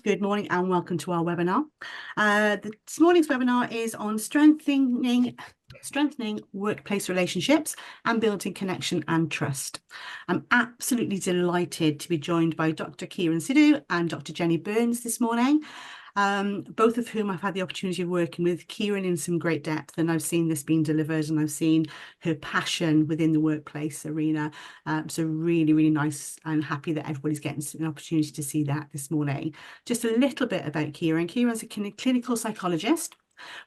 Good morning and welcome to our webinar. This morning's webinar is on strengthening workplace relationships and building connection and trust. I'm absolutely delighted to be joined by Dr. Kiran Sidhu and Dr. Jenny Burns this morning, both of whom I've had the opportunity of working with. Kiran in some great depth, and I've seen this being delivered, and I've seen her passion within the workplace arena. So really, really nice and happy that everybody's getting an opportunity to see that this morning. Just a little bit about Kiran. Kiran's a clinical psychologist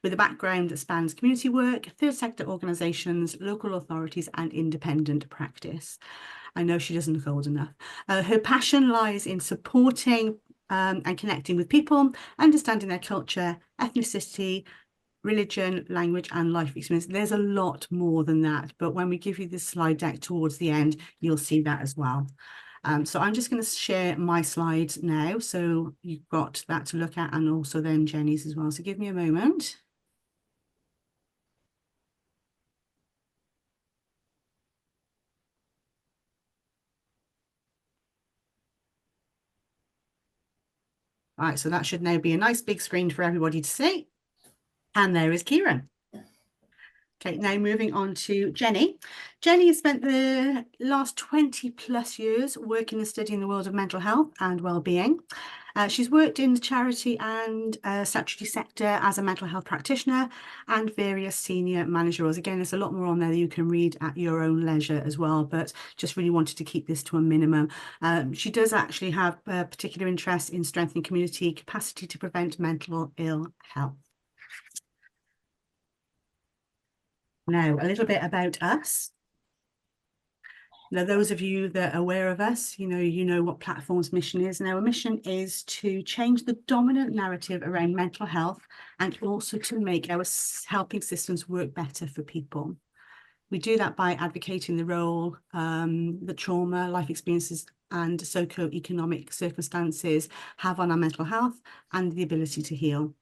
with a background that spans community work, third sector organisations, local authorities and independent practice. I know she doesn't look old enough. Her passion lies in supporting and connecting with people, understanding their culture, ethnicity, religion, language and life experience. There's a lot more than that, but when we give you this slide deck towards the end, you'll see that as well. So I'm just going to share my slides now, so you've got that to look at, and also then Jenny's as well. So give me a moment. All right, so that should now be a nice big screen for everybody to see. And there is Kiran. Okay, now moving on to Jenny. Jenny has spent the last 20 plus years working and studying the world of mental health and well-being. She's worked in the charity and statutory sector as a mental health practitioner and various senior manager roles. Again, there's a lot more on there that you can read at your own leisure as well, but just really wanted to keep this to a minimum. She does actually have a particular interest in strengthening community capacity to prevent mental ill health. Now, a little bit about us. Now, those of you that are aware of us, you know what Platform's mission is. Now, our mission is to change the dominant narrative around mental health and also to make our helping systems work better for people. We do that by advocating the role that trauma, life experiences and socio-economic circumstances have on our mental health and the ability to heal.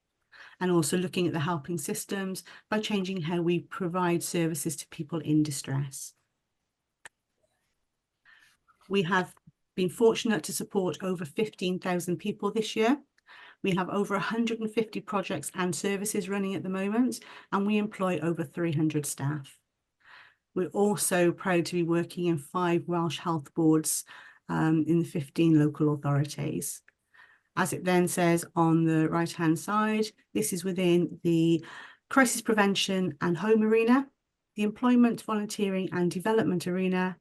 And also looking at the helping systems by changing how we provide services to people in distress. We have been fortunate to support over 15,000 people this year. We have over 150 projects and services running at the moment, and we employ over 300 staff. We're also proud to be working in 5 Welsh health boards in the 15 local authorities. As it then says on the right-hand side, this is within the crisis prevention and home arena, the employment, volunteering and development arena,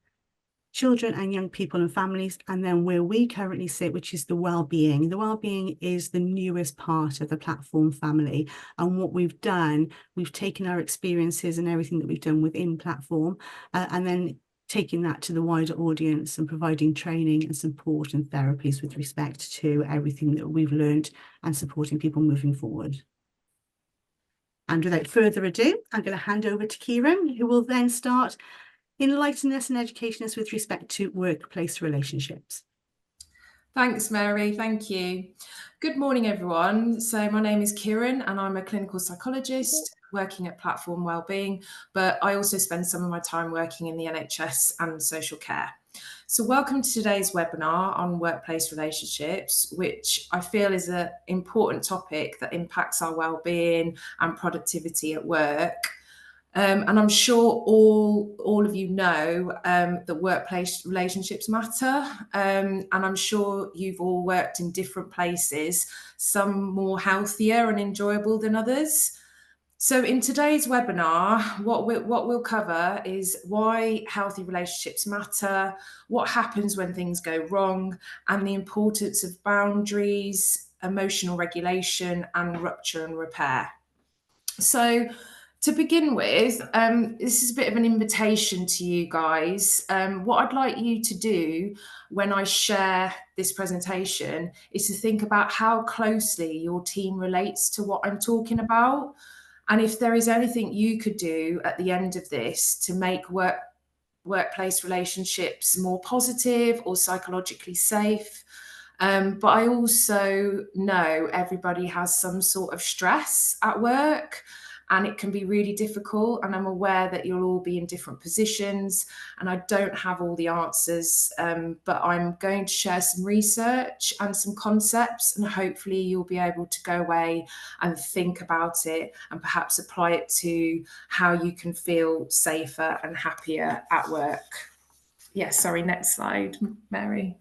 children and young people and families, and then where we currently sit, which is the well-being. The well-being is the newest part of the Platform family. And what we've done, we've taken our experiences and everything that we've done within Platform and then taking that to the wider audience and providing training and support and therapies with respect to everything that we've learned and supporting people moving forward. And without further ado, I'm going to hand over to Kiran, who will then start enlightening us and educating us with respect to workplace relationships. Thanks, Mary. Thank you. Good morning, everyone. So my name is Kiran and I'm a clinical psychologist working at Platform Wellbeing, but I also spend some of my time working in the NHS and social care. So welcome to today's webinar on workplace relationships, which I feel is an important topic that impacts our wellbeing and productivity at work. And I'm sure all of you know that workplace relationships matter. And I'm sure you've all worked in different places, some more healthier and enjoyable than others. So in today's webinar, what we'll cover is why healthy relationships matter, what happens when things go wrong, and the importance of boundaries, emotional regulation, and rupture and repair. So to begin with, this is a bit of an invitation to you guys. What I'd like you to do when I share this presentation is to think about how closely your team relates to what I'm talking about. And if there is anything you could do at the end of this to make workplace relationships more positive or psychologically safe. But I also know everybody has some sort of stress at work. and it can be really difficult, and I'm aware that you'll all be in different positions and I don't have all the answers, but I'm going to share some research and some concepts, and hopefully you'll be able to go away and think about it and perhaps apply it to how you can feel safer and happier at work. Yes, sorry, next slide, Mary.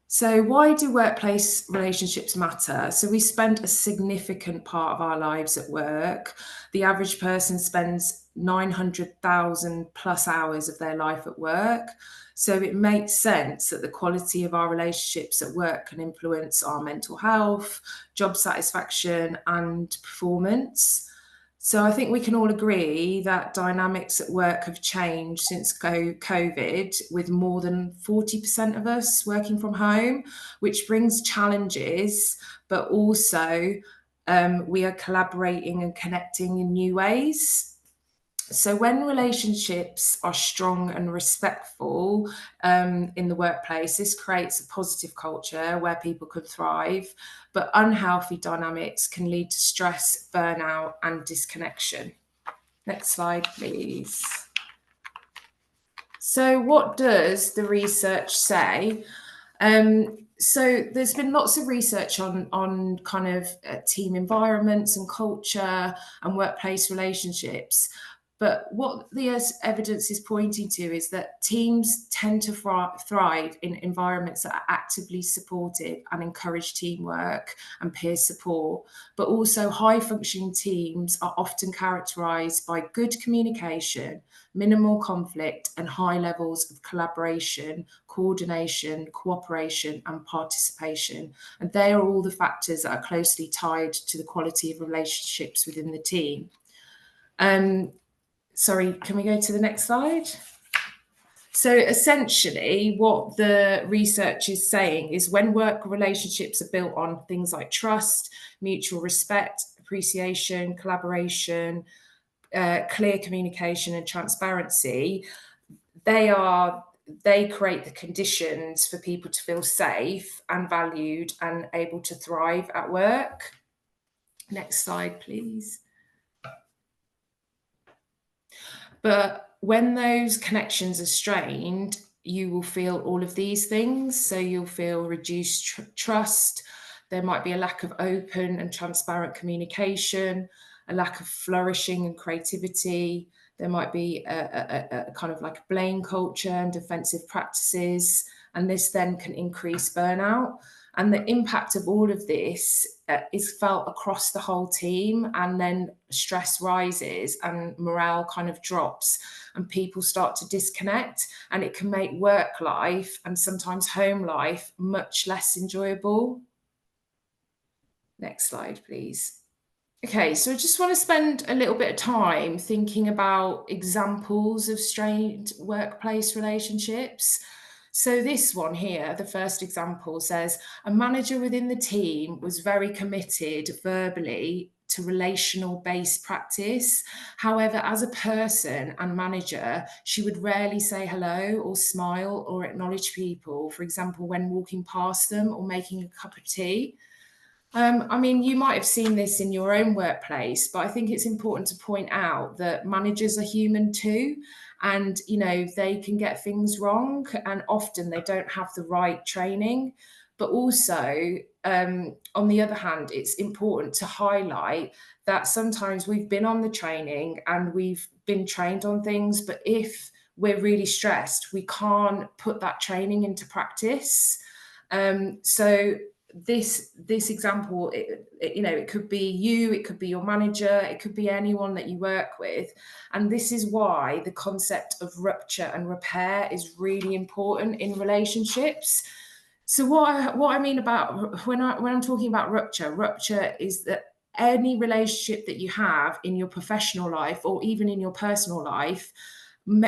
So why do workplace relationships matter? So we spend a significant part of our lives at work. The average person spends 900,000 plus hours of their life at work. So it makes sense that the quality of our relationships at work can influence our mental health, job satisfaction, and performance. So I think we can all agree that dynamics at work have changed since COVID, with more than 40% of us working from home, which brings challenges, but also we are collaborating and connecting in new ways. So when relationships are strong and respectful in the workplace, this creates a positive culture where people can thrive, but unhealthy dynamics can lead to stress, burnout, and disconnection. Next slide, please. So what does the research say? So there's been lots of research on kind of team environments and culture and workplace relationships. But what the evidence is pointing to is that teams tend to thrive in environments that are actively supportive and encourage teamwork and peer support. But also high-functioning teams are often characterised by good communication, minimal conflict, and high levels of collaboration, coordination, cooperation, and participation. And they are all the factors that are closely tied to the quality of relationships within the team. Sorry, can we go to the next slide? So essentially what the research is saying is when work relationships are built on things like trust, mutual respect, appreciation, collaboration, clear communication and transparency, they create the conditions for people to feel safe and valued and able to thrive at work. Next slide, please. But when those connections are strained, you will feel all of these things. So you'll feel reduced trust. There might be a lack of open and transparent communication, a lack of flourishing and creativity. There might be a kind of like a blame culture and defensive practices. And this then can increase burnout. And the impact of all of this is felt across the whole team, and then stress rises and morale kind of drops and people start to disconnect, and it can make work life and sometimes home life much less enjoyable. Next slide, please. Okay, so I just want to spend a little bit of time thinking about examples of strained workplace relationships. So this one here, the first example, says a manager within the team was very committed verbally to relational-based practice. However, as a person and manager, she would rarely say hello or smile or acknowledge people, for example, when walking past them or making a cup of tea. I mean, you might have seen this in your own workplace, but I think it's important to point out that managers are human too. And, you know, they can get things wrong and often they don't have the right training. But also, on the other hand, it's important to highlight that sometimes we've been on the training and we've been trained on things, but if we're really stressed, we can't put that training into practice. So this example, it could be you, it could be your manager, it could be anyone that you work with. And this is why the concept of rupture and repair is really important in relationships. So what I mean about when I'm talking about rupture is that any relationship that you have in your professional life or even in your personal life,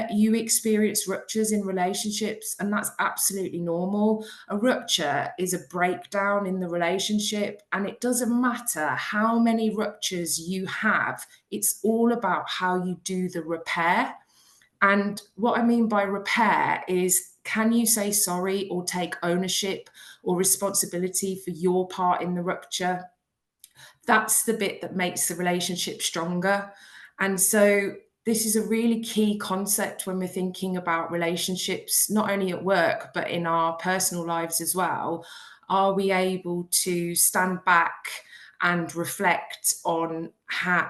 you experience ruptures in relationships, and that's absolutely normal. A rupture is a breakdown in the relationship, and it doesn't matter how many ruptures you have, it's all about how you do the repair. And what I mean by repair is, can you say sorry or take ownership or responsibility for your part in the rupture? That's the bit that makes the relationship stronger. And so this is a really key concept when we're thinking about relationships, not only at work, but in our personal lives as well. Are we able to stand back and reflect on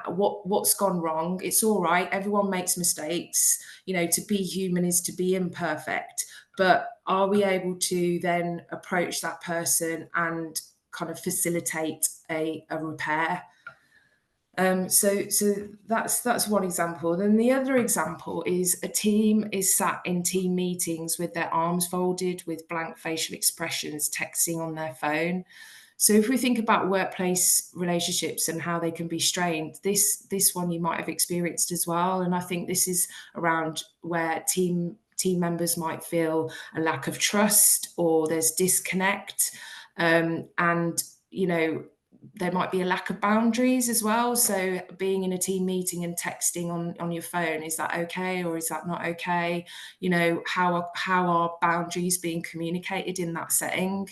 what's gone wrong? It's all right. Everyone makes mistakes. To be human is to be imperfect. But are we able to then approach that person and kind of facilitate a repair? So that's one example. Then the other example is a team is sat in team meetings with their arms folded, with blank facial expressions, texting on their phone. So if we think about workplace relationships and how they can be strained, this one you might have experienced as well. And I think this is around where team members might feel a lack of trust, or there's disconnect, and there might be a lack of boundaries as well. So being in a team meeting and texting on your phone, is that okay or is that not okay? How are boundaries being communicated in that setting?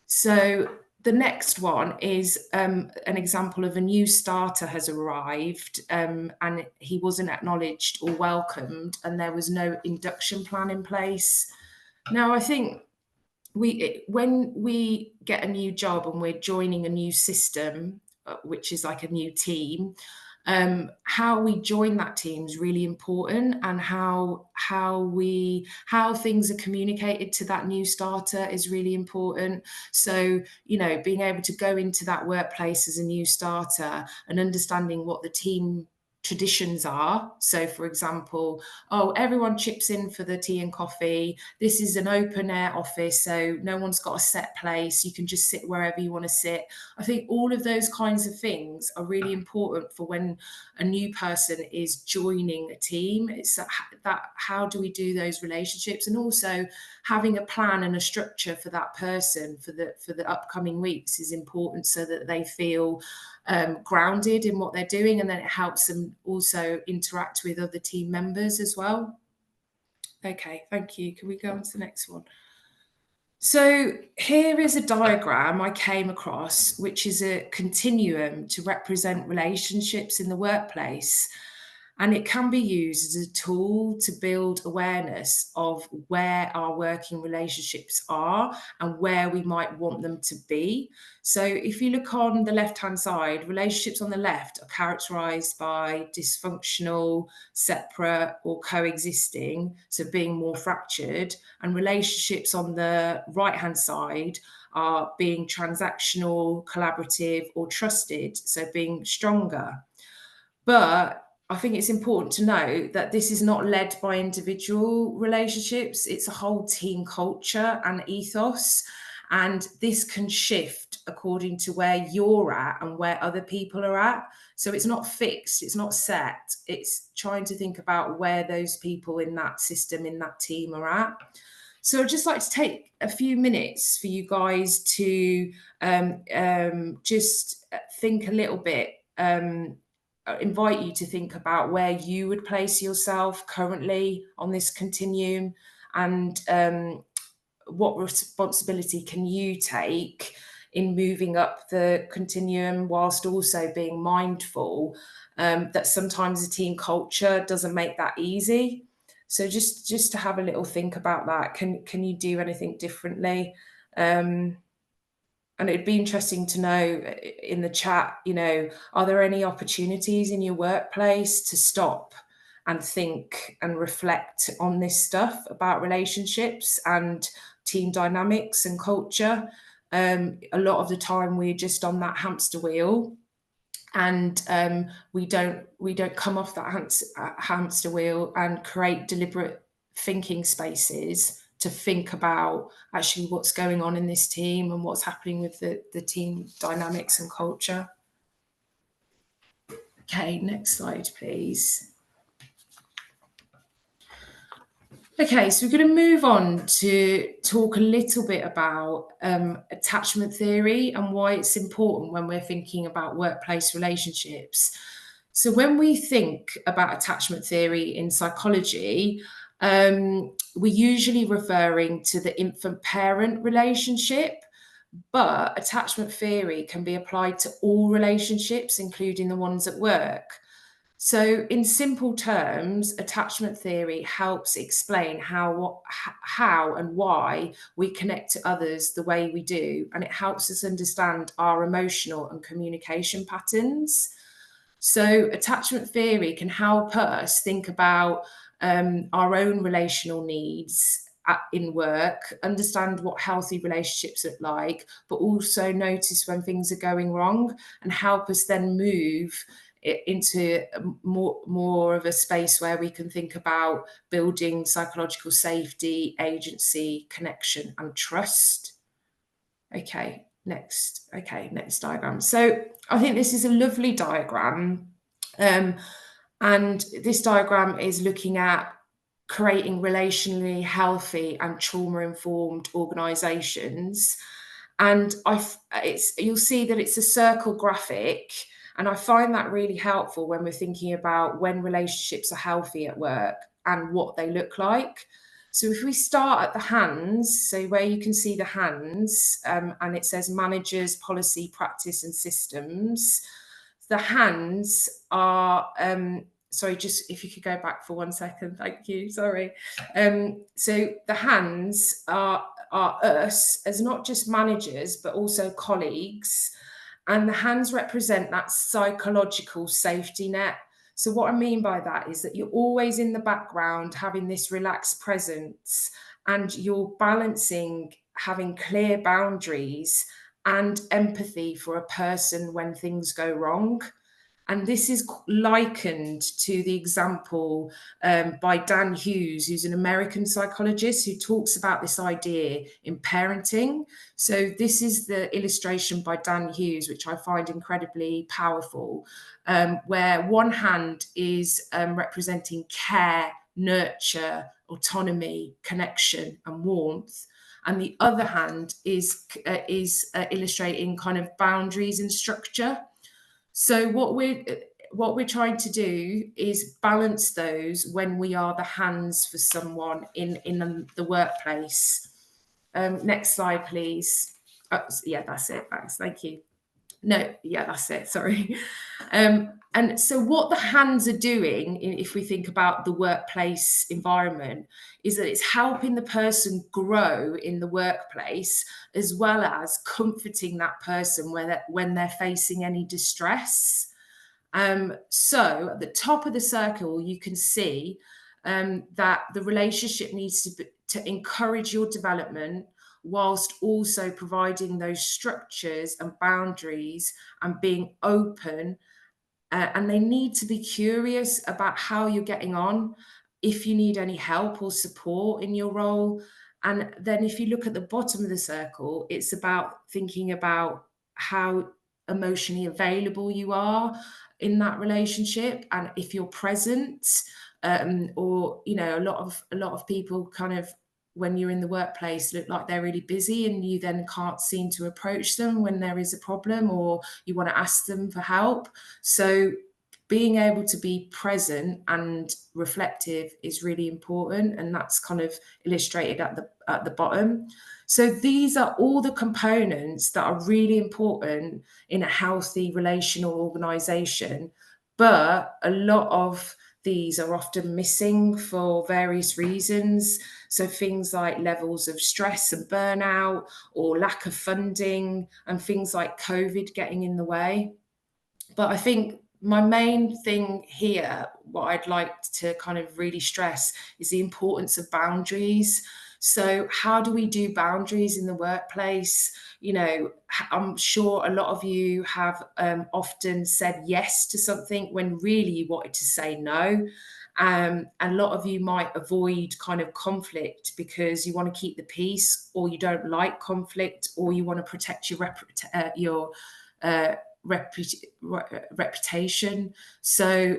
So the next one is an example of a new starter has arrived, and he wasn't acknowledged or welcomed, and there was no induction plan in place. Now, I think when we get a new job and we're joining a new system, which is like a new team, how we join that team is really important, and how things are communicated to that new starter is really important. So, being able to go into that workplace as a new starter and understanding what the team traditions are. So, for example, everyone chips in for the tea and coffee. This is an open air office, so no one's got a set place. You can just sit wherever you want to sit. I think all of those kinds of things are really important for when a new person is joining a team. It's that how do we do those relationships, and also having a plan and a structure for that person for the upcoming weeks is important, so that they feel grounded in what they're doing, and then it helps them also interact with other team members as well. Okay, thank you. Can we go on to the next one? So here is a diagram I came across, which is a continuum to represent relationships in the workplace. And it can be used as a tool to build awareness of where our working relationships are and where we might want them to be. So if you look on the left-hand side, relationships on the left are characterized by dysfunctional, separate, or coexisting, so being more fractured. And relationships on the right-hand side are being transactional, collaborative, or trusted, so being stronger. But I think it's important to know that this is not led by individual relationships. It's a whole team culture and ethos. And this can shift according to where you're at and where other people are at. So it's not fixed, it's not set. It's trying to think about where those people in that system, in that team are at. So I'd just like to take a few minutes for you guys to just think a little bit, invite you to think about where you would place yourself currently on this continuum, and what responsibility can you take in moving up the continuum, whilst also being mindful that sometimes a team culture doesn't make that easy. So just to have a little think about that. Can you do anything differently? And it'd be interesting to know in the chat, are there any opportunities in your workplace to stop and think and reflect on this stuff about relationships and team dynamics and culture? A lot of the time we're just on that hamster wheel, and we don't come off that hamster wheel and create deliberate thinking spaces to think about actually what's going on in this team and what's happening with the team dynamics and culture. Okay, next slide, please. Okay, so we're going to move on to talk a little bit about attachment theory and why it's important when we're thinking about workplace relationships. So when we think about attachment theory in psychology, we're usually referring to the infant-parent relationship, but attachment theory can be applied to all relationships, including the ones at work. So in simple terms, attachment theory helps explain how and why we connect to others the way we do, and it helps us understand our emotional and communication patterns. So attachment theory can help us think about our own relational needs in work, understand what healthy relationships look like, but also notice when things are going wrong and help us then move into more of a space where we can think about building psychological safety, agency, connection, and trust. Okay, next diagram. So I think this is a lovely diagram. And this diagram is looking at creating relationally healthy and trauma-informed organisations. And you'll see that it's a circle graphic, and I find that really helpful when we're thinking about when relationships are healthy at work and what they look like. So if we start at the hands, so where you can see the hands, and it says managers, policy, practice, and systems. The hands are, sorry, just if you could go back for 1 second, thank you, sorry. So the hands are us as not just managers, but also colleagues. And the hands represent that psychological safety net. So what I mean by that is that you're always in the background having this relaxed presence, and you're balancing having clear boundaries and empathy for a person when things go wrong. And this is likened to the example by Dan Hughes, who's an American psychologist who talks about this idea in parenting. So this is the illustration by Dan Hughes, which I find incredibly powerful, where one hand is representing care, nurture, autonomy, connection, and warmth. And the other hand is illustrating kind of boundaries and structure. So what we're trying to do is balance those when we are the hands for someone in the workplace. Next slide, please. Oh, yeah, that's it. Thanks. Thank you. No, yeah, that's it. Sorry. And so what the hands are doing, if we think about the workplace environment, is that it's helping the person grow in the workplace, as well as comforting that person when they're facing any distress. So at the top of the circle, you can see that the relationship needs to encourage your development, whilst also providing those structures and boundaries and being open. And they need to be curious about how you're getting on, if you need any help or support in your role. And then if you look at the bottom of the circle, it's about thinking about how emotionally available you are in that relationship, and if you're present, or a lot of people kind of, when you're in the workplace, look like they're really busy, and you then can't seem to approach them when there is a problem or you want to ask them for help. So being able to be present and reflective is really important, and that's kind of illustrated at the bottom. So these are all the components that are really important in a healthy relational organization, but a lot of these are often missing for various reasons. So things like levels of stress and burnout, or lack of funding, and things like COVID getting in the way. But I think my main thing here, what I'd like to kind of really stress, is the importance of boundaries. So how do we do boundaries in the workplace? I'm sure a lot of you have often said yes to something when really you wanted to say no. And a lot of you might avoid kind of conflict because you want to keep the peace, or you don't like conflict, or you want to protect your reputation. So,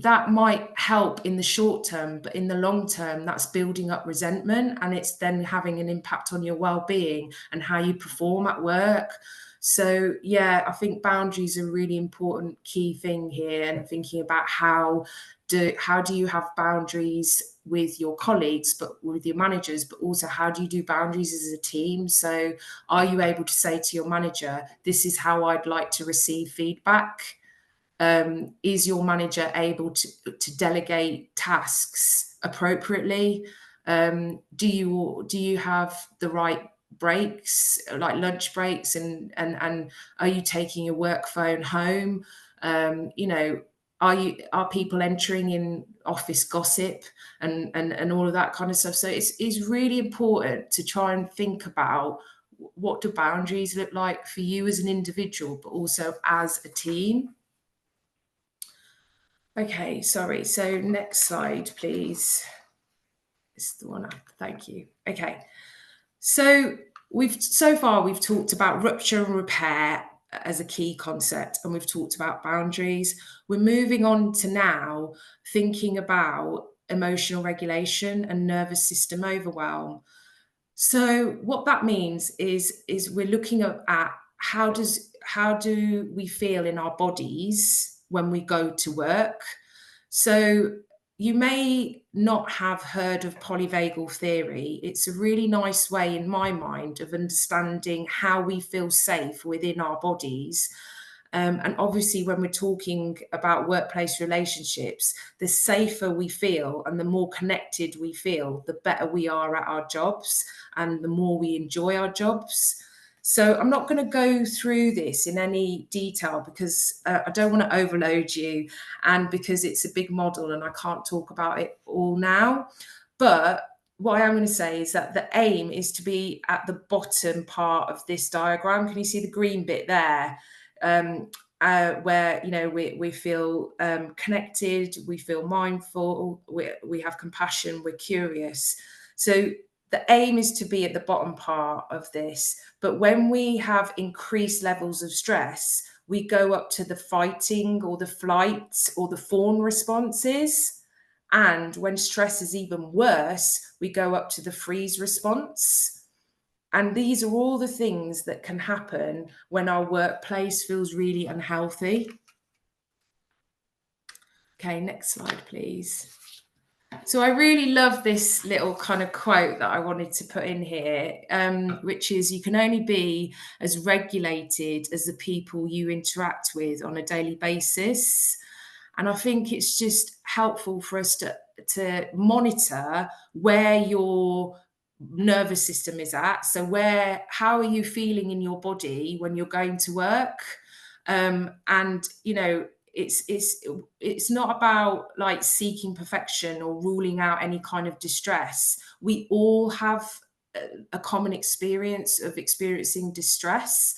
that might help in the short term, but in the long term, that's building up resentment, and it's then having an impact on your well-being and how you perform at work. So yeah, I think boundaries are a really important key thing here, and thinking about how do you have boundaries with your colleagues, but with your managers, but also how do you do boundaries as a team? So are you able to say to your manager, this is how I'd like to receive feedback? Is your manager able to delegate tasks appropriately? Do you have the right breaks, like lunch breaks, and are you taking your work phone home? You know, are people entering in office gossip and all of that kind of stuff? So it's really important to try and think about what do boundaries look like for you as an individual, but also as a team. Okay, sorry. So next slide, please. This is the one up. Thank you. Okay. So so far we've talked about rupture and repair as a key concept, and we've talked about boundaries. We're moving on to now thinking about emotional regulation and nervous system overwhelm. So what that means is we're looking at how do we feel in our bodies when we go to work. So you may not have heard of polyvagal theory. It's a really nice way, in my mind, of understanding how we feel safe within our bodies. And obviously, when we're talking about workplace relationships, the safer we feel and the more connected we feel, the better we are at our jobs and the more we enjoy our jobs. So I'm not going to go through this in any detail because I don't want to overload you, and because it's a big model and I can't talk about it all now. But what I am going to say is that the aim is to be at the bottom part of this diagram. Can you see the green bit there? Where we feel connected, we feel mindful, we have compassion, we're curious. So the aim is to be at the bottom part of this. But when we have increased levels of stress, we go up to the fighting or the flight or the fawn responses. And when stress is even worse, we go up to the freeze response. And these are all the things that can happen when our workplace feels really unhealthy. Okay, next slide, please. So I really love this little kind of quote that I wanted to put in here, which is, you can only be as regulated as the people you interact with on a daily basis. And I think it's just helpful for us to monitor where your nervous system is at. So how are you feeling in your body when you're going to work? And it's not about like seeking perfection or ruling out any kind of distress. We all have a common experience of experiencing distress.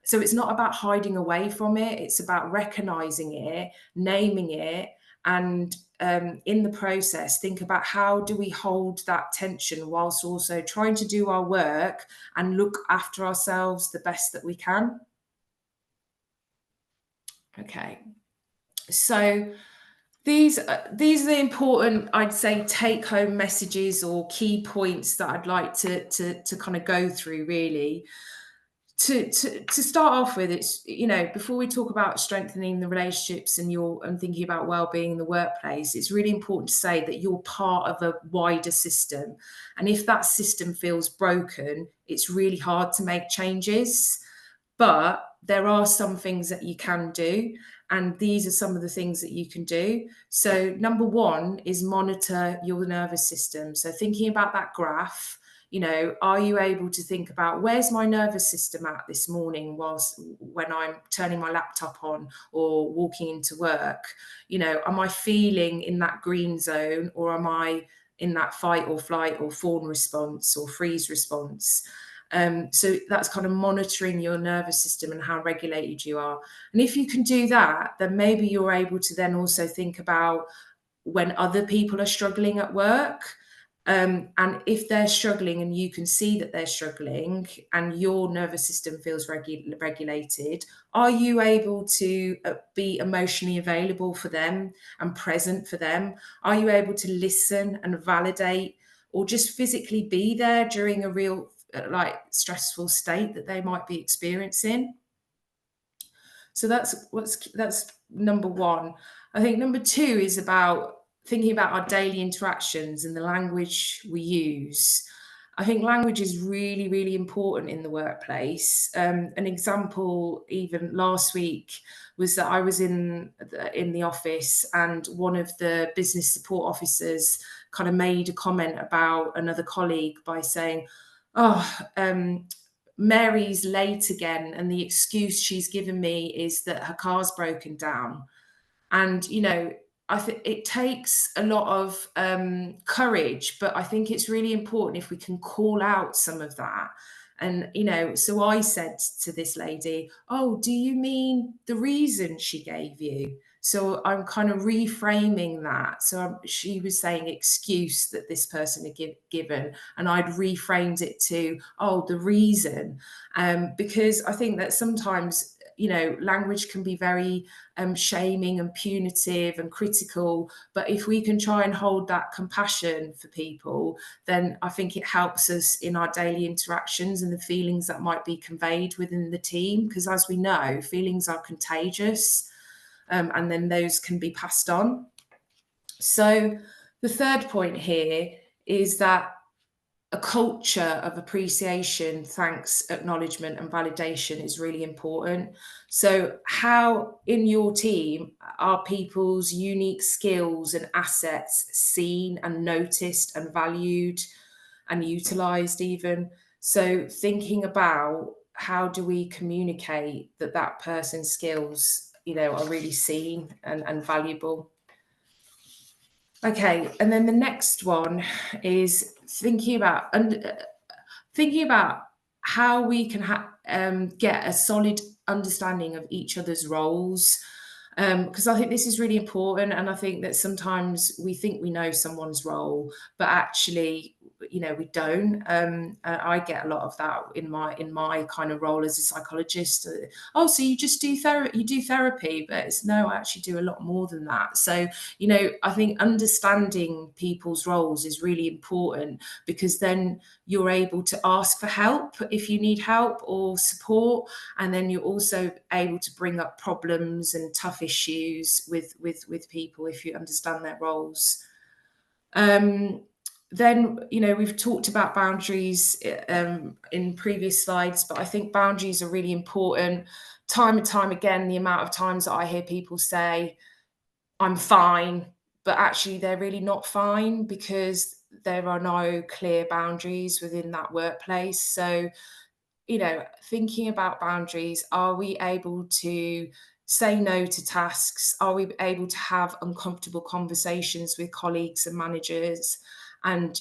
So it's not about hiding away from it. It's about recognizing it, naming it, and in the process, think about how do we hold that tension whilst also trying to do our work and look after ourselves the best that we can. Okay. So these are the important, I'd say, take-home messages or key points that I'd like to kind of go through, really. To start off with, it's, before we talk about strengthening the relationships and thinking about well-being in the workplace, it's really important to say that you're part of a wider system. And if that system feels broken, it's really hard to make changes. But there are some things that you can do. And these are some of the things that you can do. So number one is monitor your nervous system. So thinking about that graph, are you able to think about where's my nervous system at this morning when I'm turning my laptop on or walking into work? Am I feeling in that green zone, or am I in that fight or flight or fawn response or freeze response? So that's kind of monitoring your nervous system and how regulated you are. And if you can do that, then maybe you're able to then also think about when other people are struggling at work. And if they're struggling and you can see that they're struggling and your nervous system feels regulated, are you able to be emotionally available for them and present for them? Are you able to listen and validate, or just physically be there during a real stressful state that they might be experiencing? So that's number one. I think number two is about thinking about our daily interactions and the language we use. I think language is really, really important in the workplace. An example, even last week, was that I was in the office, and one of the business support officers kind of made a comment about another colleague by saying, "Oh, Mary's late again, and the excuse she's given me is that her car's broken down." And, I think it takes a lot of courage, but I think it's really important if we can call out some of that. And, so I said to this lady, "Oh, do you mean the reason she gave you?" So I'm kind of reframing that. So she was saying excuse that this person had given, and I'd reframed it to, "Oh, the reason." Because I think that sometimes, language can be very shaming and punitive and critical. But if we can try and hold that compassion for people, then I think it helps us in our daily interactions and the feelings that might be conveyed within the team. Because as we know, feelings are contagious, and then those can be passed on. So the third point here is that a culture of appreciation, thanks, acknowledgement, and validation is really important. So, how in your team are people's unique skills and assets seen and noticed and valued and utilized, even? So, thinking about how do we communicate that that person's skills, are really seen and valuable. Okay, and then the next one is thinking about how we can get a solid understanding of each other's roles, because I think this is really important. And I think that sometimes we think we know someone's role, but actually, we don't. I get a lot of that in my kind of role as a psychologist. Oh, so you just do therapy? You do therapy? But it's no, I actually do a lot more than that. So, I think understanding people's roles is really important, because then you're able to ask for help if you need help or support, and then you're also able to bring up problems and tough issues with people if you understand their roles. Then, we've talked about boundaries in previous slides, but I think boundaries are really important. Time and time again, the amount of times that I hear people say, "I'm fine," but actually they're really not fine, because there are no clear boundaries within that workplace. So, thinking about boundaries, are we able to say no to tasks? Are we able to have uncomfortable conversations with colleagues and managers? And,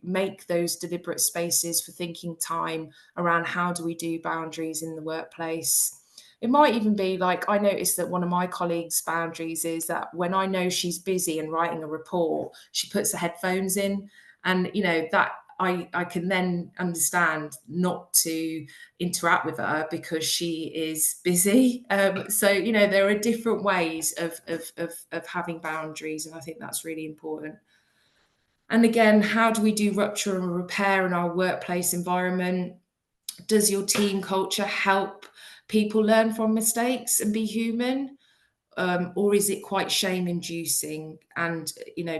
make those deliberate spaces for thinking time around how do we do boundaries in the workplace. It might even be like, I noticed that one of my colleagues' boundaries is that when I know she's busy and writing a report, she puts the headphones in. And, that I can then understand not to interact with her because she is busy. So, there are different ways of having boundaries, and I think that's really important. And again, how do we do rupture and repair in our workplace environment? Does your team culture help people learn from mistakes and be human? Or is it quite shame-inducing, and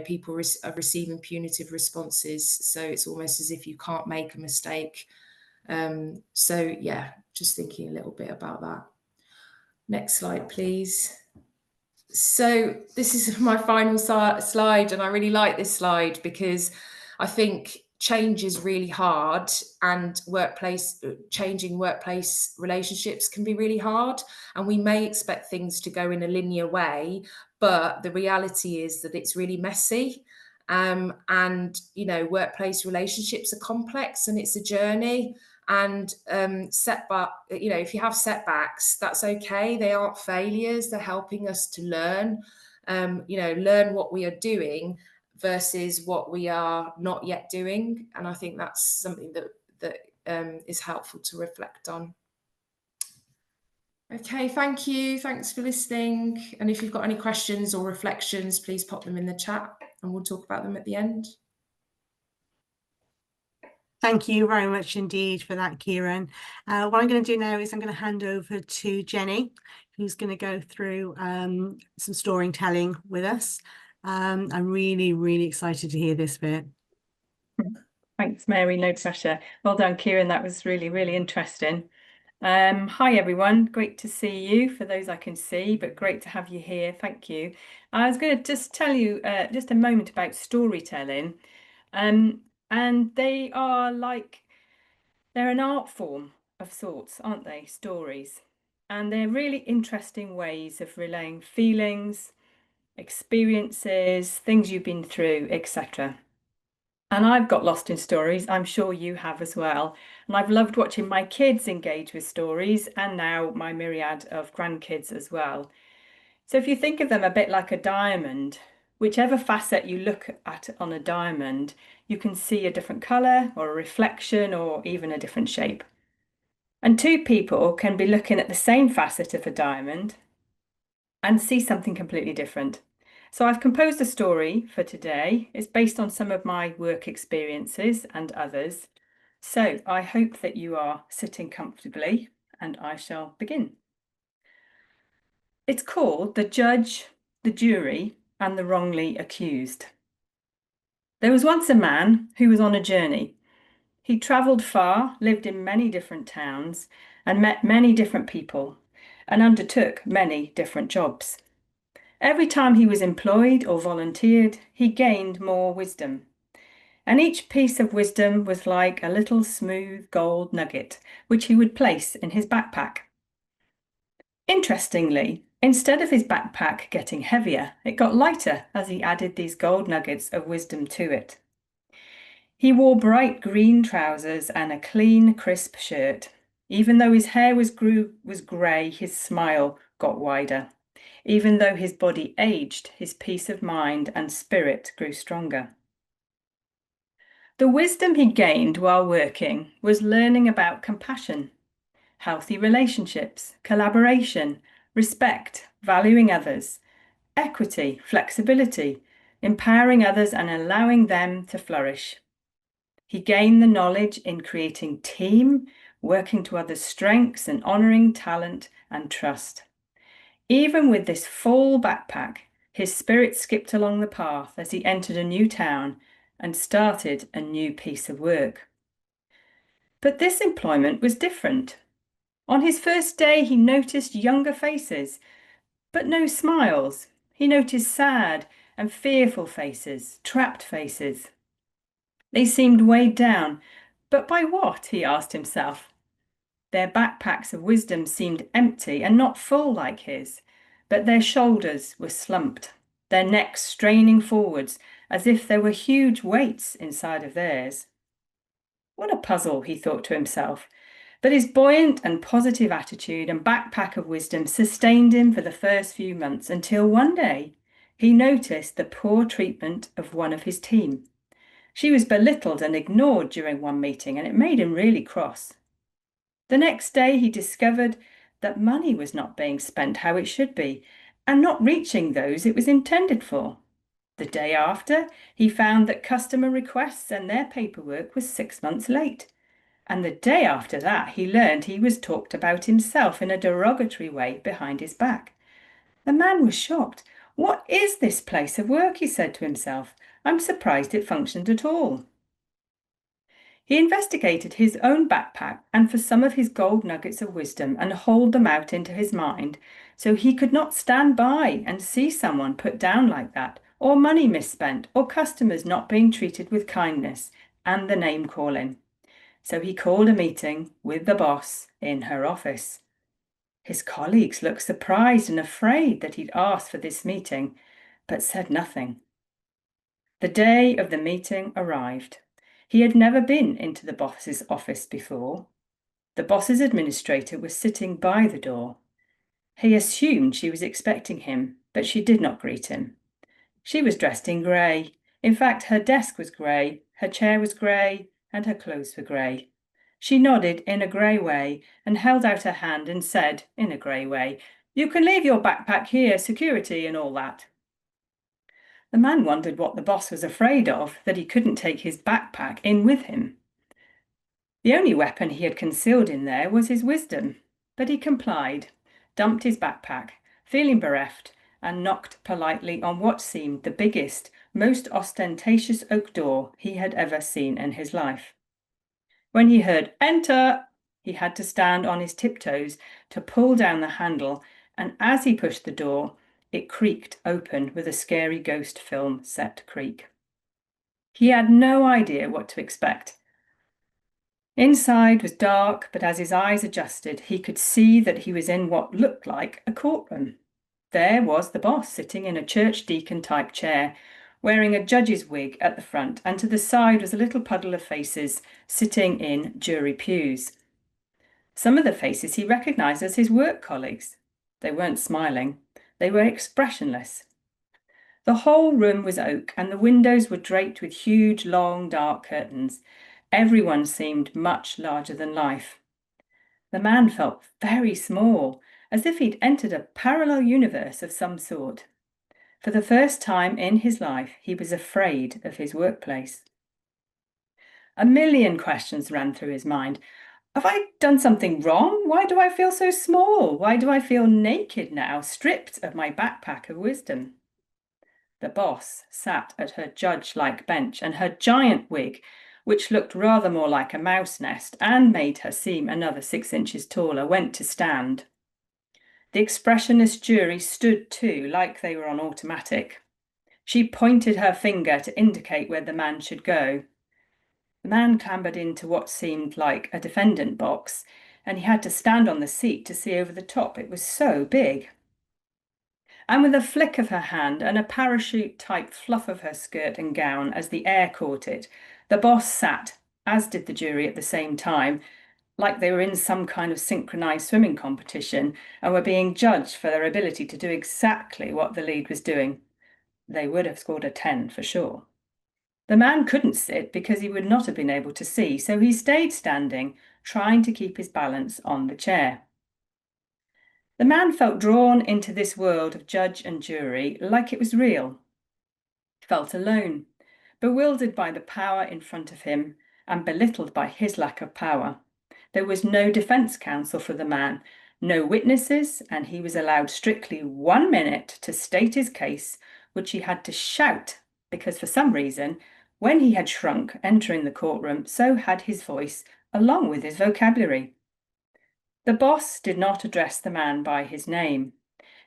people are receiving punitive responses? So it's almost as if you can't make a mistake. So yeah, just thinking a little bit about that. Next slide, please. So this is my final slide, and I really like this slide because I think change is really hard, and changing workplace relationships can be really hard, and we may expect things to go in a linear way, but the reality is that it's really messy. And workplace relationships are complex, and it's a journey. And setback, if you have setbacks, that's okay. They aren't failures. They're helping us to learn, learn what we are doing versus what we are not yet doing. And I think that's something that is helpful to reflect on. Okay, thank you. Thanks for listening. And if you've got any questions or reflections, please pop them in the chat and we'll talk about them at the end. Thank you very much indeed for that, Kiran. What I'm going to do now is I'm going to hand over to Jenny, who's going to go through some storytelling with us. I'm really, really excited to hear this bit. Thanks, Mary. No pressure. Well done, Kiran. That was really, really interesting. Hi, everyone. Great to see you, for those I can see, but great to have you here. Thank you. I was going to just tell you just a moment about storytelling. And they're an art form of sorts, aren't they? Stories. And they're really interesting ways of relaying feelings, experiences, things you've been through, etc. And I've got lost in stories. I'm sure you have as well. And I've loved watching my kids engage with stories, and now my myriad of grandkids as well. So if you think of them a bit like a diamond, whichever facet you look at on a diamond, you can see a different colour or a reflection or even a different shape. And two people can be looking at the same facet of a diamond and see something completely different. So I've composed a story for today. It's based on some of my work experiences and others. So I hope that you are sitting comfortably, and I shall begin. It's called The Judge, the Jury, and the Wrongly Accused. There was once a man who was on a journey. He travelled far, lived in many different towns, and met many different people, and undertook many different jobs. Every time he was employed or volunteered, he gained more wisdom. And each piece of wisdom was like a little smooth gold nugget, which he would place in his backpack. Interestingly, instead of his backpack getting heavier, it got lighter as he added these gold nuggets of wisdom to it. He wore bright green trousers and a clean, crisp shirt. Even though his hair was grey, his smile got wider. Even though his body aged, his peace of mind and spirit grew stronger. The wisdom he gained while working was learning about compassion, healthy relationships, collaboration, respect, valuing others, equity, flexibility, empowering others and allowing them to flourish. He gained the knowledge in creating team, working to others' strengths and honouring talent and trust. Even with this full backpack, his spirit skipped along the path as he entered a new town and started a new piece of work. But this employment was different. On his first day, he noticed younger faces, but no smiles. He noticed sad and fearful faces, trapped faces. They seemed weighed down, but by what? He asked himself. Their backpacks of wisdom seemed empty and not full like his, but their shoulders were slumped, their necks straining forwards as if there were huge weights inside of theirs. What a puzzle, he thought to himself. But his buoyant and positive attitude and backpack of wisdom sustained him for the first few months until one day he noticed the poor treatment of one of his team. She was belittled and ignored during one meeting, and it made him really cross. The next day, he discovered that money was not being spent how it should be, and not reaching those it was intended for. The day after, he found that customer requests and their paperwork was 6 months late. And the day after that, he learned he was talked about himself in a derogatory way behind his back. The man was shocked. "What is this place of work?" he said to himself. "I'm surprised it functioned at all." He investigated his own backpack and for some of his gold nuggets of wisdom and hauled them out into his mind, so he could not stand by and see someone put down like that, or money misspent, or customers not being treated with kindness, and the name calling. So he called a meeting with the boss in her office. His colleagues looked surprised and afraid that he'd asked for this meeting, but said nothing. The day of the meeting arrived. He had never been into the boss's office before. The boss's administrator was sitting by the door. He assumed she was expecting him, but she did not greet him. She was dressed in grey. In fact, her desk was grey, her chair was grey, and her clothes were grey. She nodded in a grey way and held out her hand and said, in a grey way, "You can leave your backpack here, security and all that." The man wondered what the boss was afraid of, that he couldn't take his backpack in with him. The only weapon he had concealed in there was his wisdom, but he complied, dumped his backpack, feeling bereft, and knocked politely on what seemed the biggest, most ostentatious oak door he had ever seen in his life. When he heard "Enter," he had to stand on his tiptoes to pull down the handle, and as he pushed the door, it creaked open with a scary ghost film set creak. He had no idea what to expect. Inside was dark, but as his eyes adjusted, he could see that he was in what looked like a courtroom. There was the boss sitting in a church deacon-type chair, wearing a judge's wig at the front, and to the side was a little puddle of faces sitting in jury pews. Some of the faces he recognised as his work colleagues. They weren't smiling. They were expressionless. The whole room was oak, and the windows were draped with huge, long, dark curtains. Everyone seemed much larger than life. The man felt very small, as if he'd entered a parallel universe of some sort. For the first time in his life, he was afraid of his workplace. A million questions ran through his mind. Have I done something wrong? Why do I feel so small? Why do I feel naked now, stripped of my backpack of wisdom? The boss sat at her judge-like bench, and her giant wig, which looked rather more like a mouse nest and made her seem another 6 inches taller, went to stand. The expressionless jury stood too, like they were on automatic. She pointed her finger to indicate where the man should go. The man clambered into what seemed like a defendant box, and he had to stand on the seat to see over the top. It was so big. And with a flick of her hand and a parachute-type fluff of her skirt and gown as the air caught it, the boss sat, as did the jury at the same time, like they were in some kind of synchronized swimming competition and were being judged for their ability to do exactly what the lead was doing. They would have scored a 10 for sure. The man couldn't sit because he would not have been able to see, so he stayed standing, trying to keep his balance on the chair. The man felt drawn into this world of judge and jury like it was real. He felt alone, bewildered by the power in front of him and belittled by his lack of power. There was no defense counsel for the man, no witnesses, and he was allowed strictly 1 minute to state his case, which he had to shout because for some reason, when he had shrunk entering the courtroom, so had his voice along with his vocabulary. The boss did not address the man by his name.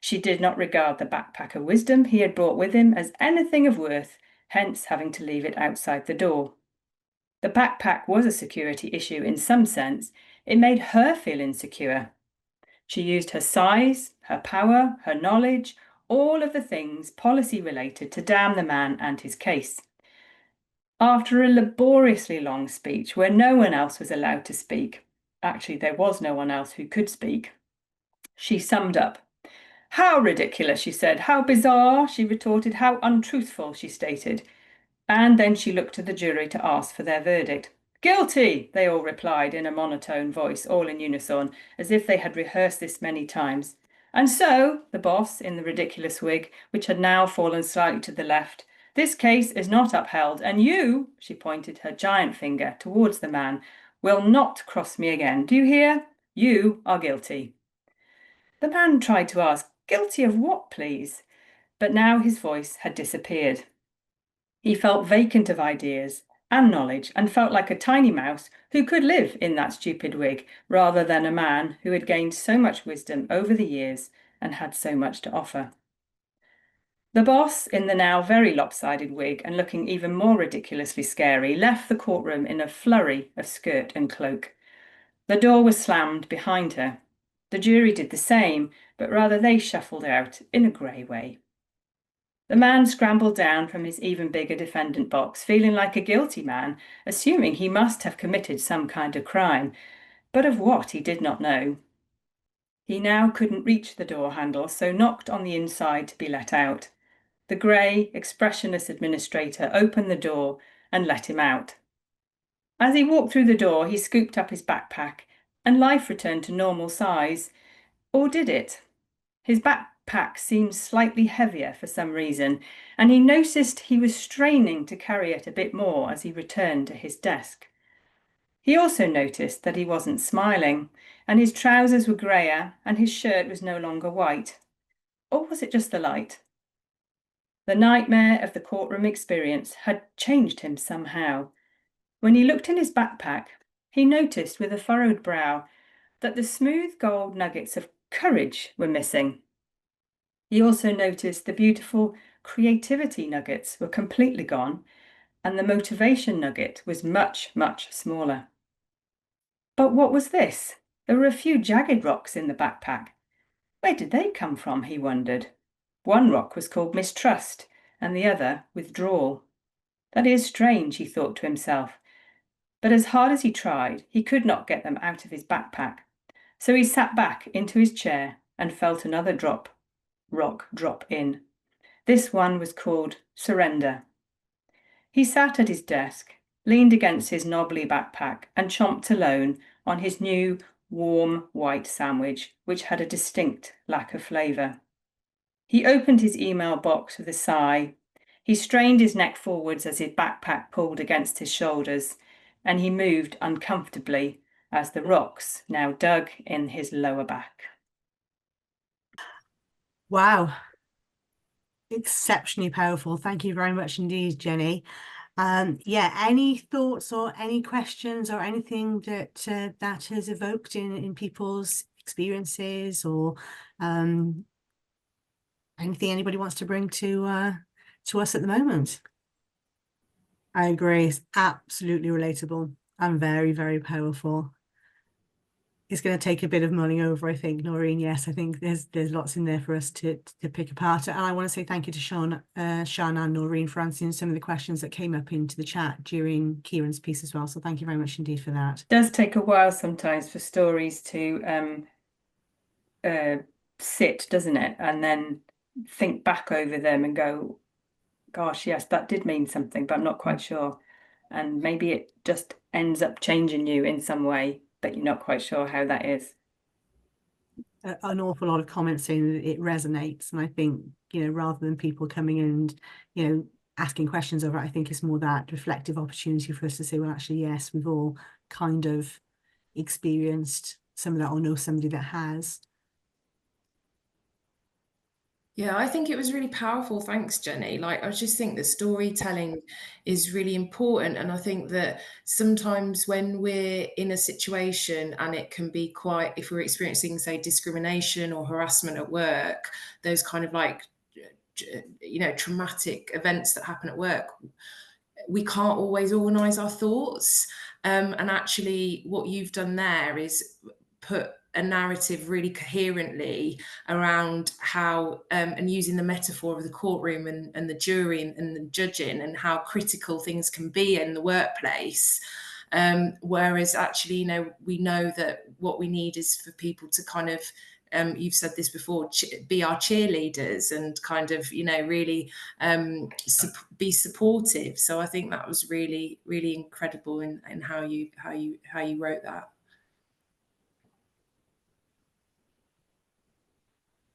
She did not regard the backpack of wisdom he had brought with him as anything of worth, hence having to leave it outside the door. The backpack was a security issue in some sense. It made her feel insecure. She used her size, her power, her knowledge, all of the things policy-related to damn the man and his case. After a laboriously long speech where no one else was allowed to speak, actually there was no one else who could speak, she summed up. "How ridiculous," she said. "How bizarre," she retorted. "How untruthful," she stated. And then she looked to the jury to ask for their verdict. "Guilty," they all replied in a monotone voice, all in unison, as if they had rehearsed this many times. And so, the boss, in the ridiculous wig, which had now fallen slightly to the left, "This case is not upheld, and you," she pointed her giant finger towards the man, "will not cross me again. Do you hear? You are guilty." The man tried to ask, "Guilty of what, please?" But now his voice had disappeared. He felt vacant of ideas and knowledge and felt like a tiny mouse who could live in that stupid wig rather than a man who had gained so much wisdom over the years and had so much to offer. The boss, in the now very lopsided wig and looking even more ridiculously scary, left the courtroom in a flurry of skirt and cloak. The door was slammed behind her. The jury did the same, but rather they shuffled out in a grey way. The man scrambled down from his even bigger defendant box, feeling like a guilty man, assuming he must have committed some kind of crime, but of what he did not know. He now couldn't reach the door handle, so knocked on the inside to be let out. The grey, expressionless administrator opened the door and let him out. As he walked through the door, he scooped up his backpack, and life returned to normal size. Or did it? His backpack seemed slightly heavier for some reason, and he noticed he was straining to carry it a bit more as he returned to his desk. He also noticed that he wasn't smiling, and his trousers were greyer, and his shirt was no longer white. Or was it just the light? The nightmare of the courtroom experience had changed him somehow. When he looked in his backpack, he noticed with a furrowed brow that the smooth gold nuggets of courage were missing. He also noticed the beautiful creativity nuggets were completely gone, and the motivation nugget was much, much smaller. But what was this? There were a few jagged rocks in the backpack. Where did they come from, he wondered. One rock was called mistrust, and the other withdrawal. That is strange, he thought to himself. But as hard as he tried, he could not get them out of his backpack. So he sat back into his chair and felt another rock drop in. This one was called surrender. He sat at his desk, leaned against his knobbly backpack, and chomped alone on his new, warm, white sandwich, which had a distinct lack of flavour. He opened his email box with a sigh. He strained his neck forwards as his backpack pulled against his shoulders, and he moved uncomfortably as the rocks now dug in his lower back. Wow. Exceptionally powerful. Thank you very much indeed, Jenny. Yeah, any thoughts or any questions or anything that that has evoked in people's experiences, or anything anybody wants to bring to us at the moment? I agree. It's absolutely relatable and very, very powerful. It's going to take a bit of mulling over, I think, Noreen. Yes, I think there's lots in there for us to pick apart. And I want to say thank you to Sean and Noreen for answering some of the questions that came up into the chat during Kiran's piece as well. So thank you very much indeed for that. It does take a while sometimes for stories to sit, doesn't it? And then think back over them and go, gosh, yes, that did mean something, but I'm not quite sure. And maybe it just ends up changing you in some way, but you're not quite sure how that is. An awful lot of comments saying that it resonates, and I think, rather than people coming and asking questions over it, I think it's more that reflective opportunity for us to say, well, actually, yes, we've all kind of experienced some of that or know somebody that has. Yeah, I think it was really powerful. Thanks, Jenny. I just think that storytelling is really important. And I think that sometimes when we're in a situation, and it can be quite, if we're experiencing, say, discrimination or harassment at work, those kind of traumatic events that happen at work, we can't always organise our thoughts. And actually what you've done there is put a narrative really coherently around how, and using the metaphor of the courtroom and the jury and the judging, and how critical things can be in the workplace. Whereas actually, we know that what we need is for people to kind of, you've said this before, be our cheerleaders and kind of, really be supportive. So I think that was really, really incredible in how you wrote that.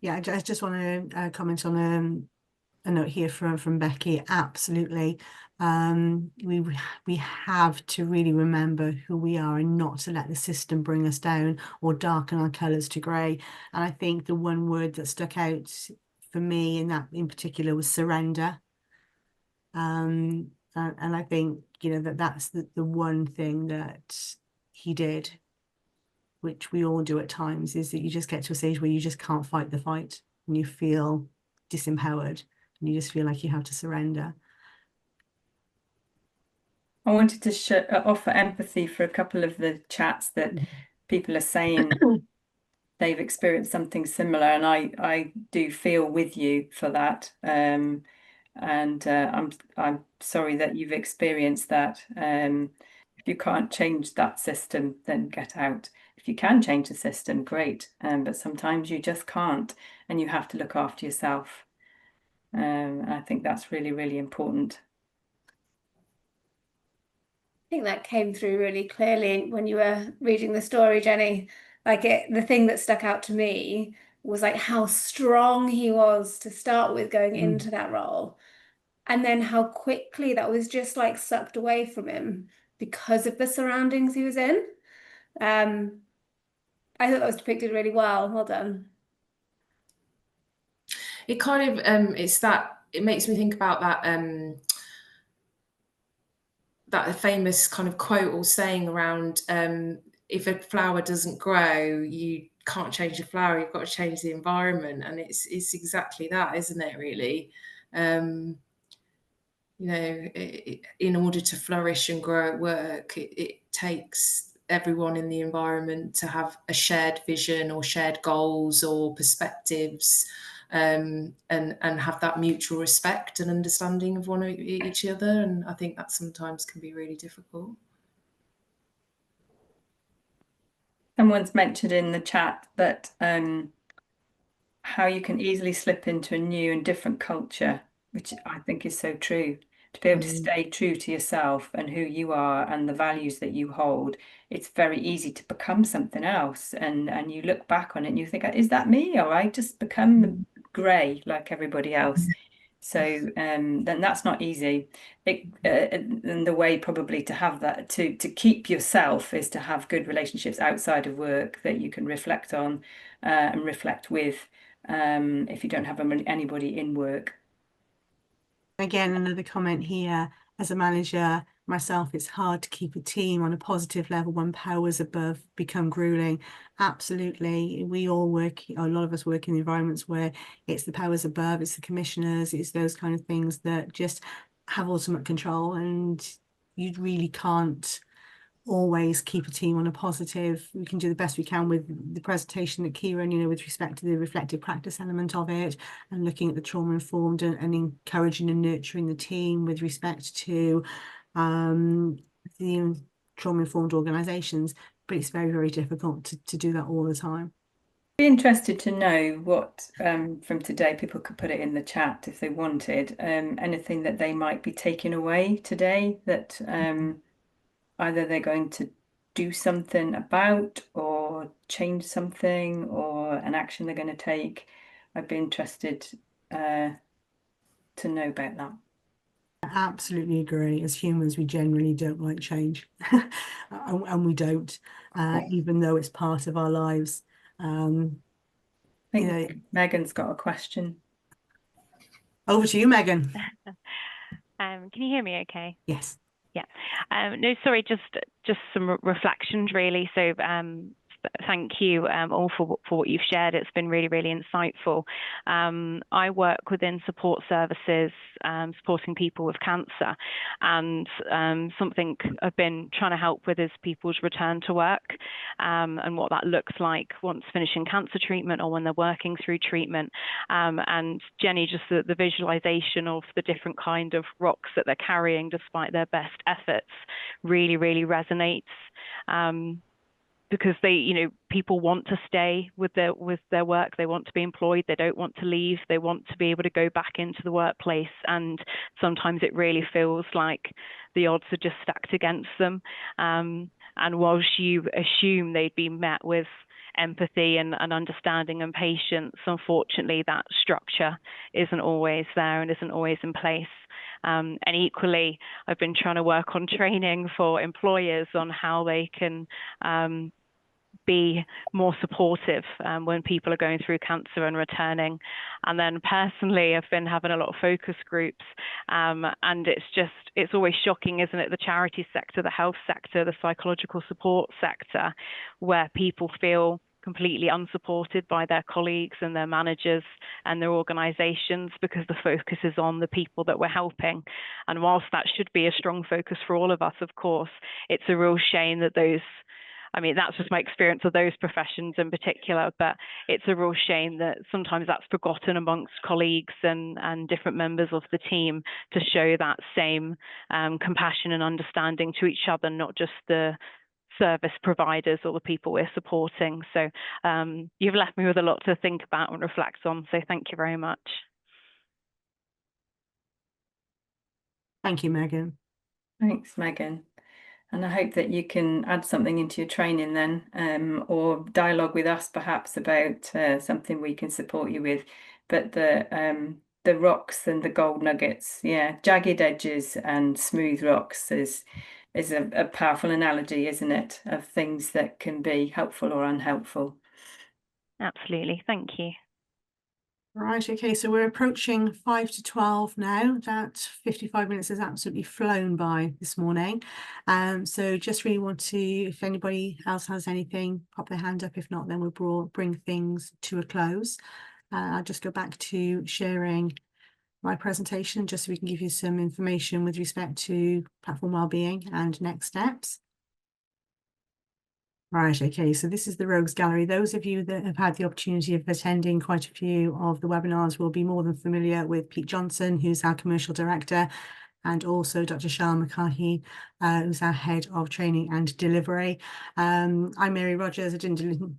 Yeah, I just want to comment on a note here from Becky. Absolutely. We have to really remember who we are and not to let the system bring us down or darken our colours to grey. And I think the one word that stuck out for me in that in particular was surrender. And I think, that's the one thing that he did, which we all do at times, is that you just get to a stage where you just can't fight the fight and you feel disempowered and you just feel like you have to surrender. I wanted to offer empathy for a couple of the chats that people are saying they've experienced something similar, and I do feel with you for that. And I'm sorry that you've experienced that. If you can't change that system, then get out. If you can change the system, great. But sometimes you just can't, and you have to look after yourself. I think that's really, really important. I think that came through really clearly when you were reading the story, Jenny. Like the thing that stuck out to me was like how strong he was to start with going into that role. And then how quickly that was just like sucked away from him because of the surroundings he was in. I thought that was depicted really well. Well done. It kind of it makes me think about that famous kind of quote or saying around if a flower doesn't grow, you can't change the flower, you've got to change the environment. And it's exactly that, isn't it, really? In order to flourish and grow at work, it takes everyone in the environment to have a shared vision or shared goals or perspectives, and have that mutual respect and understanding of each other. And I think that sometimes can be really difficult. Someone's mentioned in the chat that how you can easily slip into a new and different culture, which I think is so true. To be able to stay true to yourself and who you are and the values that you hold, it's very easy to become something else. And you look back on it and you think, is that me? Or I just become grey like everybody else. So then that's not easy. And the way probably to have that, to keep yourself, is to have good relationships outside of work that you can reflect on and reflect with, if you don't have anybody in work. Again, another comment here. As a manager myself, it's hard to keep a team on a positive level when powers above become grueling. Absolutely. We all work, a lot of us work in environments where it's the powers above, it's the commissioners, it's those kind of things that just have ultimate control, and you really can't always keep a team on a positive. We can do the best we can with the presentation that Kiran, with respect to the reflective practice element of it, and looking at the trauma-informed and encouraging and nurturing the team with respect to the trauma-informed organisations. But it's very, very difficult to do that all the time. Be interested to know what from today, people could put it in the chat if they wanted, anything that they might be taking away today that either they're going to do something about or change something, or an action they're going to take. I'd be interested to know about that. I absolutely agree. As humans, we generally don't like change, and we don't, even though it's part of our lives. I think Megan's got a question. Over to you, Megan. Can you hear me okay? Yes. Yeah. No, sorry, just some reflections really. So thank you all for what you've shared. It's been really, really insightful. I work within support services, supporting people with cancer, and something I've been trying to help with is people's return to work, and what that looks like once finishing cancer treatment or when they're working through treatment. And Jenny, just the visualization of the different kind of rocks that they're carrying despite their best efforts really, really resonates. Because people want to stay with their work, they want to be employed, they don't want to leave, they want to be able to go back into the workplace, and sometimes it really feels like the odds are just stacked against them. And whilst you assume they'd be met with empathy and understanding and patience, unfortunately that structure isn't always there and isn't always in place. And equally, I've been trying to work on training for employers on how they can be more supportive when people are going through cancer and returning. And then personally, I've been having a lot of focus groups, and it's always shocking, isn't it? The charity sector, the health sector, the psychological support sector, where people feel completely unsupported by their colleagues and their managers and their organisations, because the focus is on the people that we're helping. And whilst that should be a strong focus for all of us, of course, it's a real shame that that's just my experience of those professions in particular, but it's a real shame that sometimes that's forgotten amongst colleagues and different members of the team, to show that same compassion and understanding to each other, not just the service providers or the people we're supporting. So you've left me with a lot to think about and reflect on. So thank you very much. Thank you, Megan. Thanks, Megan. And I hope that you can add something into your training then, or dialogue with us perhaps about something we can support you with. But the rocks and the gold nuggets, yeah, jagged edges and smooth rocks is a powerful analogy, isn't it, of things that can be helpful or unhelpful. Absolutely. Thank you. Right, okay, so we're approaching 5 to 12 now. That 55 minutes has absolutely flown by this morning. So just really want to, if anybody else has anything, pop their hand up. If not, then we'll bring things to a close. I'll just go back to sharing my presentation just so we can give you some information with respect to platform wellbeing and next steps. Right, okay, so this is the Rogues Gallery. Those of you that have had the opportunity of attending quite a few of the webinars will be more than familiar with Pete Johnson, who's our commercial director, and also Dr. Charles McCarthy, who's our head of training and delivery. I'm Mary Rogers. I didn't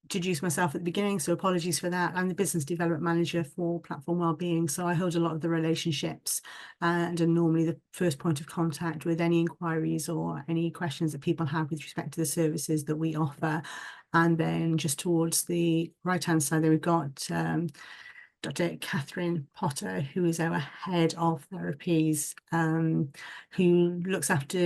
introduce myself at the beginning, so apologies for that. I'm the business development manager for Platform Wellbeing, so I hold a lot of the relationships and am normally the first point of contact with any inquiries or any questions that people have with respect to the services that we offer. And then just towards the right-hand side there, we've got Dr. Catherine Potter, who is our head of therapies, who looks after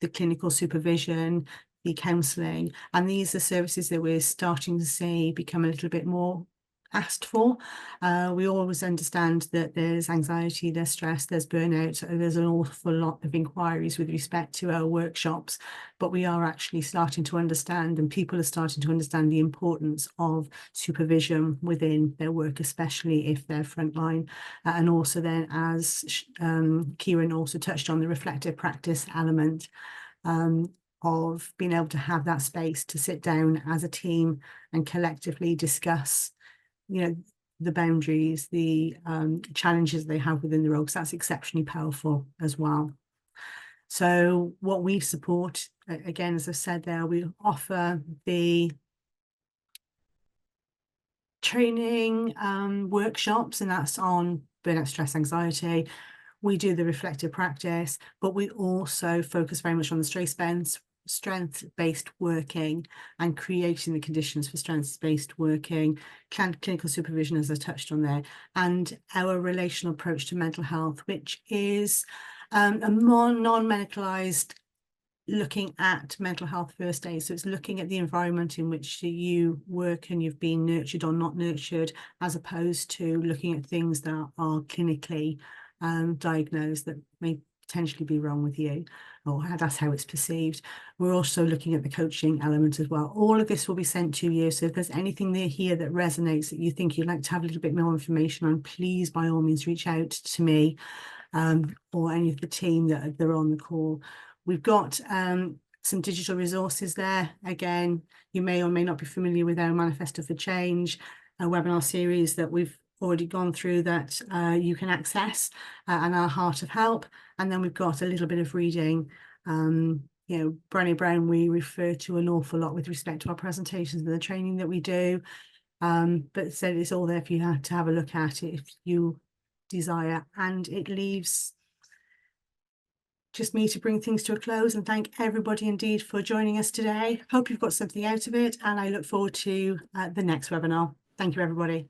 the clinical supervision, the counselling, and these are services that we're starting to see become a little bit more asked for. We always understand that there's anxiety, there's stress, there's burnout, there's an awful lot of inquiries with respect to our workshops, but we are actually starting to understand, and people are starting to understand, the importance of supervision within their work, especially if they're frontline. And also then, as Kiran also touched on, the reflective practice element of being able to have that space to sit down as a team and collectively discuss, you know, the boundaries, the challenges they have within the roles. That's exceptionally powerful as well. So what we support, again, as I said there, we offer the training workshops, and that's on burnout, stress, anxiety. We do the reflective practice, but we also focus very much on the strength-based working and creating the conditions for strength-based working, clinical supervision, as I touched on there, and our relational approach to mental health, which is a more non-medicalized looking at mental health first aid. So it's looking at the environment in which you work and you've been nurtured or not nurtured, as opposed to looking at things that are clinically diagnosed that may potentially be wrong with you, or that's how it's perceived. We're also looking at the coaching element as well. All of this will be sent to you, so if there's anything there here that resonates that you think you'd like to have a little bit more information on, please by all means reach out to me or any of the team that are on the call. We've got some digital resources there. Again, you may or may not be familiar with our Manifesto for Change, a webinar series that we've already gone through that you can access, and our Heart of Help. And then we've got a little bit of reading. You know, Brené Brown, we refer to an awful lot with respect to our presentations and the training that we do. But so it's all there for you to have a look at it if you desire. And it leaves just me to bring things to a close and thank everybody indeed for joining us today. Hope you've got something out of it, and I look forward to the next webinar. Thank you, everybody.